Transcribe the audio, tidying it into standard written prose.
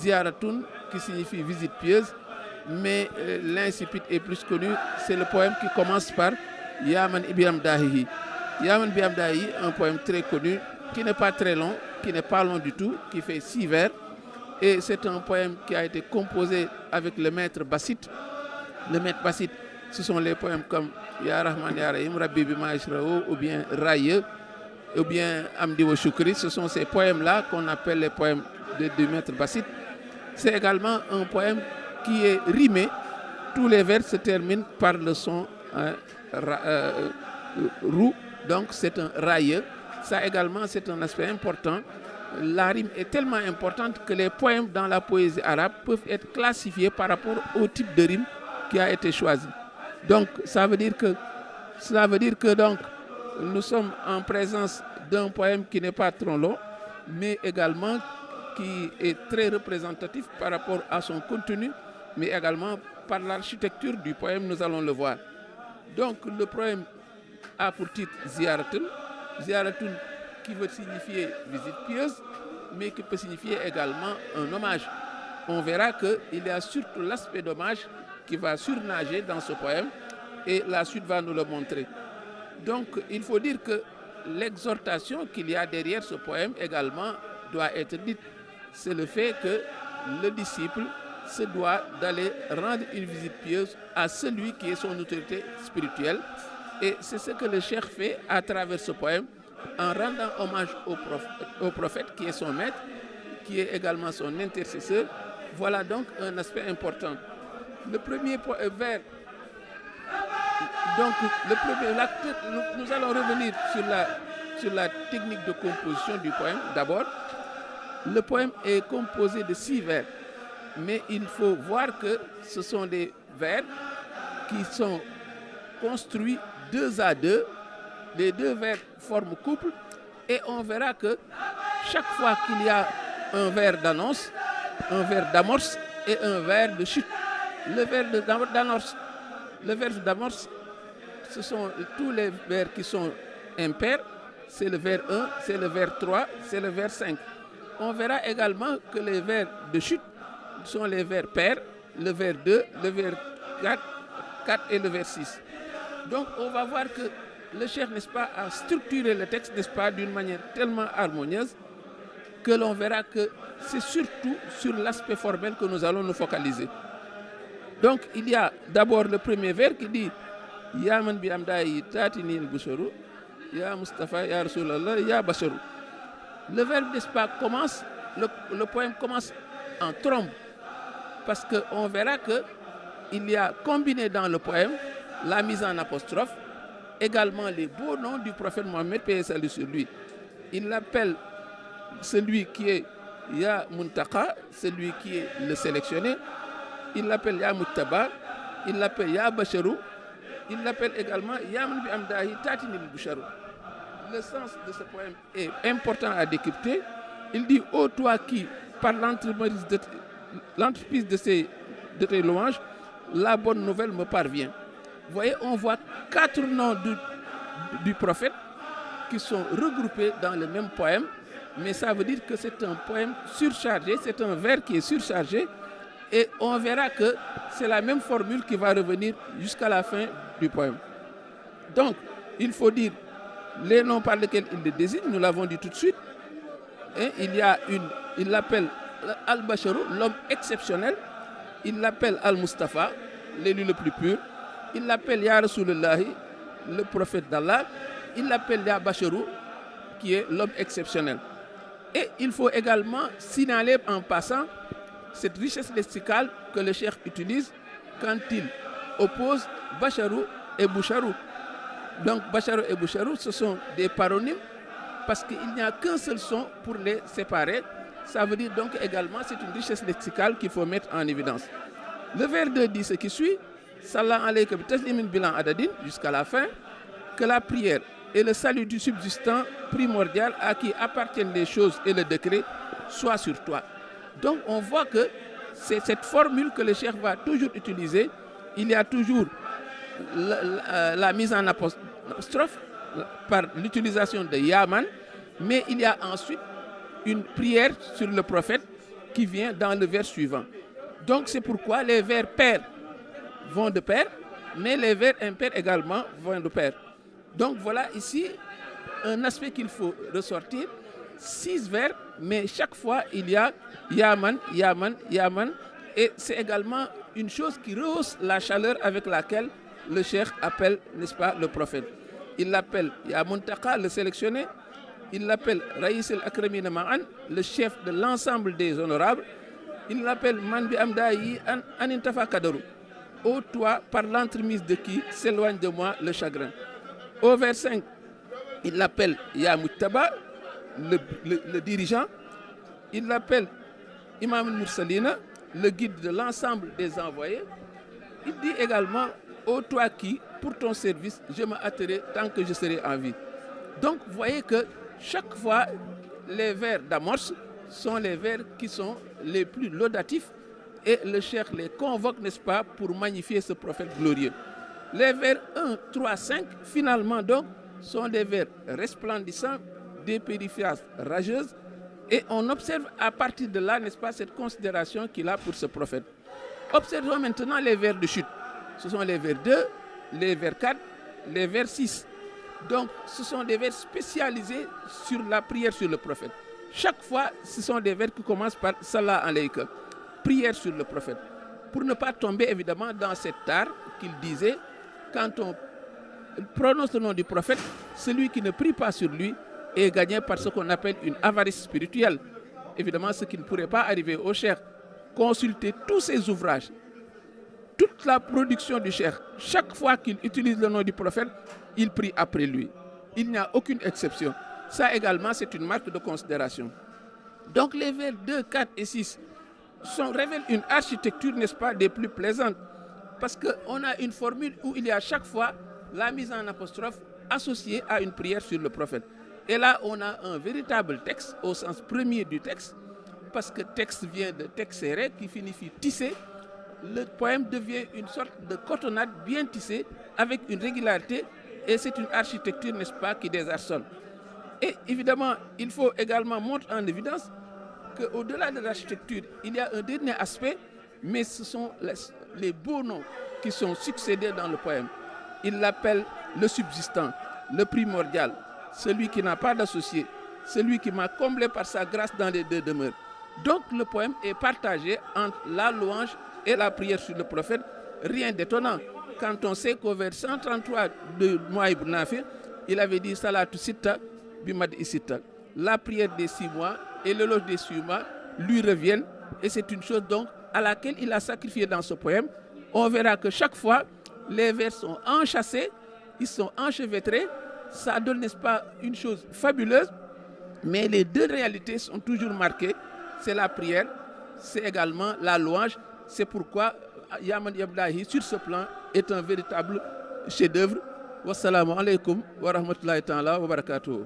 Ziyaratun, qui signifie visite pieuse, mais l'incipit est plus connu, c'est le poème qui commence par Yaman Ibiamdahi. Yaman Ibiamdahi, un poème très connu, qui n'est pas très long, qui n'est pas long du tout, qui fait 6 vers. Et c'est un poème qui a été composé avec le maître Bassit. Le maître Bassit, ce sont les poèmes comme Ya Rahman Ya Rahim, Rabbi Bima Ishrao, ou bien Raye, ou bien Amdi wa Shukri. Ce sont ces poèmes-là qu'on appelle les poèmes du maître Bassit. C'est également un poème qui est rimé. Tous les vers se terminent par le son roux, donc c'est un raye. Ça également, c'est un aspect important. La rime est tellement importante que les poèmes dans la poésie arabe peuvent être classifiés par rapport au type de rime qui a été choisi. Donc, ça veut dire que donc, nous sommes en présence d'un poème qui n'est pas trop long, mais également qui est très représentatif par rapport à son contenu, mais également par l'architecture du poème, nous allons le voir. Donc, le poème a pour titre Ziyaratun. Ziyaratun qui veut signifier visite pieuse, mais qui peut signifier également un hommage. On verra qu'il y a surtout l'aspect d'hommage qui va surnager dans ce poème, et la suite va nous le montrer. Donc, il faut dire que l'exhortation qu'il y a derrière ce poème également doit être dite. C'est le fait que le disciple se doit d'aller rendre une visite pieuse à celui qui est son autorité spirituelle. Et c'est ce que le cheikh fait à travers ce poème, en rendant hommage au prophète qui est son maître, qui est également son intercesseur. Voilà donc un aspect important. Le premier vers, donc nous allons revenir sur la technique de composition du poème. D'abord, le poème est composé de 6 vers, mais il faut voir que ce sont des vers qui sont construits 2 à 2. Les 2 vers forment couple, et on verra que chaque fois qu'il y a un vers d'annonce, un vers d'amorce et un vers de chute. Le vers d'amorce, ce sont tous les vers qui sont impairs. C'est le vers 1, c'est le vers 3, c'est le vers 5. On verra également que les vers de chute sont les vers pairs, le vers 2, le vers 4 et le vers 6. Donc on va voir que le cheikh, n'est-ce pas, a structuré le texte, n'est-ce pas, d'une manière tellement harmonieuse que l'on verra que c'est surtout sur l'aspect formel que nous allons nous focaliser. Donc il y a d'abord le premier vers qui dit Ya man bi amdayi tatinil busharu, Ya Mustafa, Ya Rasulallah, Ya Basharu. Le vers, n'est-ce pas, commence, le poème commence en trombe, parce qu'on verra qu'il y a combiné dans le poème la mise en apostrophe, également les beaux noms du prophète Mohammed, paix et salut sur lui. Il l'appelle celui qui est Ya Muntaka, celui qui est le sélectionné. Il l'appelle Ya Muttaba, il l'appelle Ya Basharu, il l'appelle également Ya Man bi amdahi tatinil busharu. Le sens de ce poème est important à décrypter. Il dit ô toi qui, par l'entreprise de tes louanges, la bonne nouvelle me parvient. Vous voyez, on voit 4 noms du prophète qui sont regroupés dans le même poème, mais ça veut dire que c'est un poème surchargé, c'est un vers qui est surchargé, et on verra que c'est la même formule qui va revenir jusqu'à la fin du poème. Donc, il faut dire les noms par lesquels il le désigne, nous l'avons dit tout de suite. Et il l'appelle Al-Basharu, l'homme exceptionnel. Il l'appelle Al-Mustafa, l'élu le plus pur. Il l'appelle Ya Rasulullahi, le prophète d'Allah. Il l'appelle Ya Basharu, qui est l'homme exceptionnel. Et il faut également signaler en passant cette richesse lexicale que le cheikh utilise quand il oppose Basharu et Busharu. Donc Basharu et Busharu, ce sont des paronymes parce qu'il n'y a qu'un seul son pour les séparer. Ça veut dire donc également c'est une richesse lexicale qu'il faut mettre en évidence. Le vers 2 dit ce qui suit, Sallallahu alayhi wa sallam bilan adadin, jusqu'à la fin, que la prière et le salut du subsistant primordial à qui appartiennent les choses et le décret soient sur toi. Donc on voit que c'est cette formule que le cheikh va toujours utiliser. Il y a toujours la mise en apostrophe par l'utilisation de Yaman, mais il y a ensuite une prière sur le prophète qui vient dans le vers suivant. Donc c'est pourquoi les vers pairs vont de pair, mais les vers impairs également vont de pair. Donc voilà ici un aspect qu'il faut ressortir. 6 vers, mais chaque fois il y a Yaman, Yaman, Yaman. Et c'est également une chose qui rehausse la chaleur avec laquelle le cheikh appelle, n'est-ce pas, le prophète. Il l'appelle Ya Muntaka, le sélectionné. Il l'appelle Raïs el-Akramina Ma'an, le chef de l'ensemble des honorables. Il l'appelle Manbi Amdaï Anintafa Kadaru. Ô toi, par l'entremise de qui s'éloigne de moi le chagrin. Au vers 5, il l'appelle Ya Muttaba, le dirigeant. Il l'appelle Imam al-Mursalina, le guide de l'ensemble des envoyés. Il dit également, ô toi qui, pour ton service, je me hâterai tant que je serai en vie. Donc, vous voyez que chaque fois, les vers d'amorce sont les vers qui sont les plus laudatifs et le cheikh les convoque, n'est-ce pas, pour magnifier ce prophète glorieux. Les vers 1, 3, 5, finalement, donc, sont des vers resplendissants, des périphrases rageuses. Et on observe à partir de là, n'est-ce pas, cette considération qu'il a pour ce prophète. Observons maintenant les vers de chute. Ce sont les vers 2, les vers 4, les vers 6. Donc, ce sont des vers spécialisés sur la prière sur le prophète. Chaque fois, ce sont des vers qui commencent par Salah alayka, prière sur le prophète. Pour ne pas tomber évidemment dans cet art qu'il disait, quand on prononce le nom du prophète, celui qui ne prie pas sur lui est gagné par ce qu'on appelle une avarice spirituelle. Évidemment, ce qui ne pourrait pas arriver au cheikh. Consultez tous ses ouvrages, toute la production du cheikh. Chaque fois qu'il utilise le nom du prophète, il prie après lui. Il n'y a aucune exception. Ça également, c'est une marque de considération. Donc les vers 2, 4 et 6 révèlent une architecture, n'est-ce pas, des plus plaisantes. Parce qu'on a une formule où il y a chaque fois la mise en apostrophe associée à une prière sur le prophète. Et là, on a un véritable texte, au sens premier du texte, parce que texte vient de texere, qui signifie tisser. Le poème devient une sorte de cotonnade bien tissée, avec une régularité, et c'est une architecture, n'est-ce pas, qui désarçonne. Et évidemment, il faut également montrer en évidence qu'au-delà de l'architecture, il y a un dernier aspect, mais ce sont les beaux noms qui sont succédés dans le poème. Il l'appelle le subsistant, le primordial, celui qui n'a pas d'associé, celui qui m'a comblé par sa grâce dans les deux demeures. Donc le poème est partagé entre la louange et la prière sur le prophète. Rien d'étonnant quand on sait qu'au vers 133 de Mouaïb Nafi, il avait dit Salatu Sitta Bimad Isitta. La prière des 6 mois et l'éloge des 6 mois lui reviennent, et c'est une chose donc à laquelle il a sacrifié dans ce poème. On verra que chaque fois, les vers sont enchâssés, ils sont enchevêtrés. Ça donne, n'est-ce pas, une chose fabuleuse, mais les deux réalités sont toujours marquées. C'est la prière, c'est également la louange. C'est pourquoi Yaman Yabdahi, sur ce plan, est un véritable chef-d'œuvre. Wassalamu alaikum wa rahmatullahi ta'ala wa barakatuh.